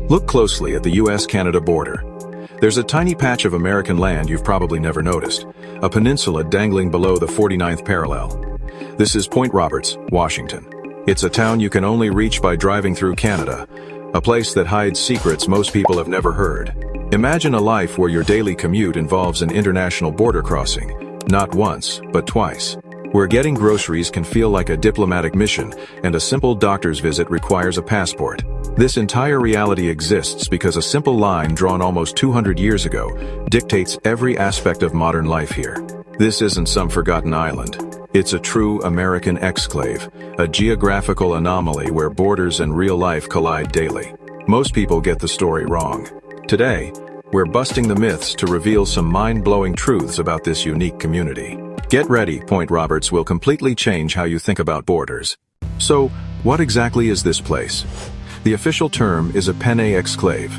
Look closely at the US-Canada border. There's a tiny patch of American land you've probably never noticed, a peninsula dangling below the 49th parallel. This is Point Roberts, Washington. It's a town you can only reach by driving through Canada, a place that hides secrets most people have never heard. Imagine a life where your daily commute involves an international border crossing, not once, but twice. Where getting groceries can feel like a diplomatic mission, and a simple doctor's visit requires a passport. This entire reality exists because a simple line drawn almost 200 years ago dictates every aspect of modern life here. This isn't some forgotten island. It's a true American exclave, a geographical anomaly where borders and real life collide daily. Most people get the story wrong. Today, we're busting the myths to reveal some mind-blowing truths about this unique community. Get ready, Point Roberts will completely change how you think about borders. So, what exactly is this place? The official term is a peine exclave,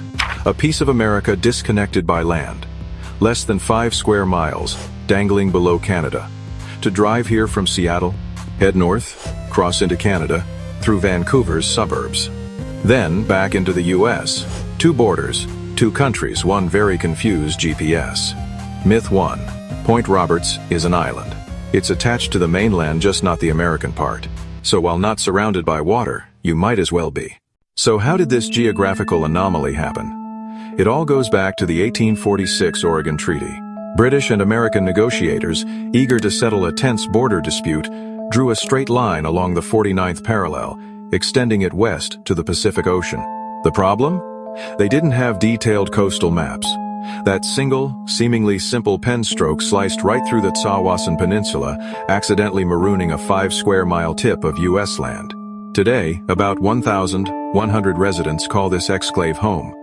a piece of America disconnected by land. Less than 5 square miles, dangling below Canada. To drive here from Seattle, head north, cross into Canada, through Vancouver's suburbs. Then back into the US. 2 borders, 2 countries, one very confused GPS. Myth 1. Point Roberts is an island. It's attached to the mainland, just not the American part. So while not surrounded by water, you might as well be. So how did this geographical anomaly happen? It all goes back to the 1846 Oregon Treaty. British and American negotiators, eager to settle a tense border dispute, drew a straight line along the 49th parallel, extending it west to the Pacific Ocean. The problem? They didn't have detailed coastal maps. That single, seemingly simple pen stroke sliced right through the Tsawasan Peninsula, accidentally marooning a 5 square mile tip of U.S. land. Today, about 1,100 residents call this exclave home.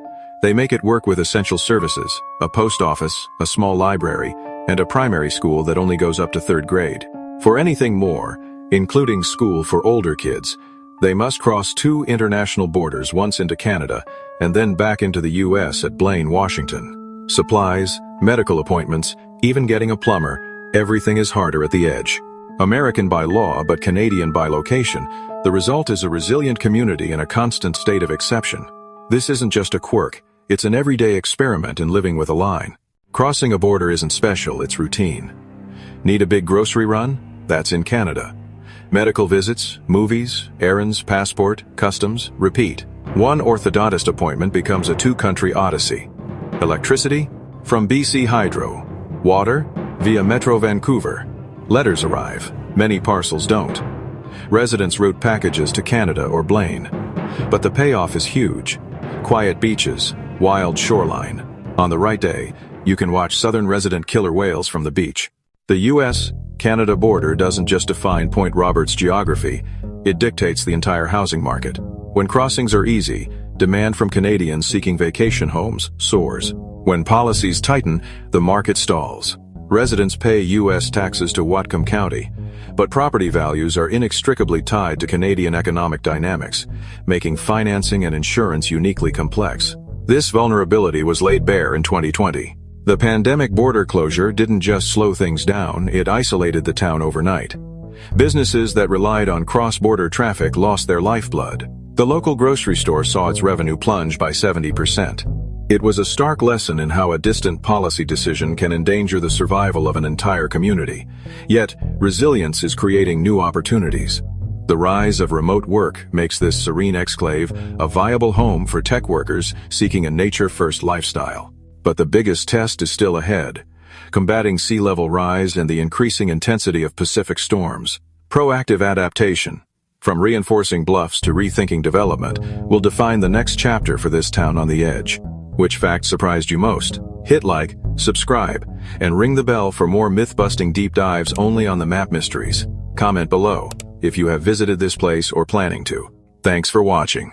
They make it work with essential services, a post office, a small library, and a primary school that only goes up to 3rd grade. For anything more, including school for older kids, they must cross 2 international borders, once into Canada, and then back into the U.S. at Blaine, Washington. Supplies, medical appointments, even getting a plumber, everything is harder at the edge. American by law but Canadian by location, the result is a resilient community in a constant state of exception. This isn't just a quirk, it's an everyday experiment in living with a line. Crossing a border isn't special, it's routine. Need a big grocery run? That's in Canada. Medical visits, movies, errands, passport, customs, repeat. One orthodontist appointment becomes a 2-country odyssey. Electricity? From BC Hydro. Water? Via Metro Vancouver. Letters arrive. Many parcels don't. Residents route packages to Canada or Blaine. But the payoff is huge. Quiet beaches, wild shoreline. On the right day, you can watch southern resident killer whales from the beach. The US-Canada border doesn't just define Point Roberts' geography, it dictates the entire housing market. When crossings are easy, demand from Canadians seeking vacation homes soars. When policies tighten, the market stalls. Residents pay U.S. taxes to Whatcom County, but property values are inextricably tied to Canadian economic dynamics, making financing and insurance uniquely complex. This vulnerability was laid bare in 2020. The pandemic border closure didn't just slow things down, it isolated the town overnight. Businesses that relied on cross-border traffic lost their lifeblood. The local grocery store saw its revenue plunge by 70%. It was a stark lesson in how a distant policy decision can endanger the survival of an entire community. Yet, resilience is creating new opportunities. The rise of remote work makes this serene exclave a viable home for tech workers seeking a nature-first lifestyle. But the biggest test is still ahead, combating sea level rise and the increasing intensity of Pacific storms. Proactive adaptation, from reinforcing bluffs to rethinking development, will define the next chapter for this town on the edge. Which fact surprised you most? Hit like, subscribe, and ring the bell for more myth-busting deep dives only on the Map Mysteries. Comment below if you have visited this place or planning to. Thanks for watching.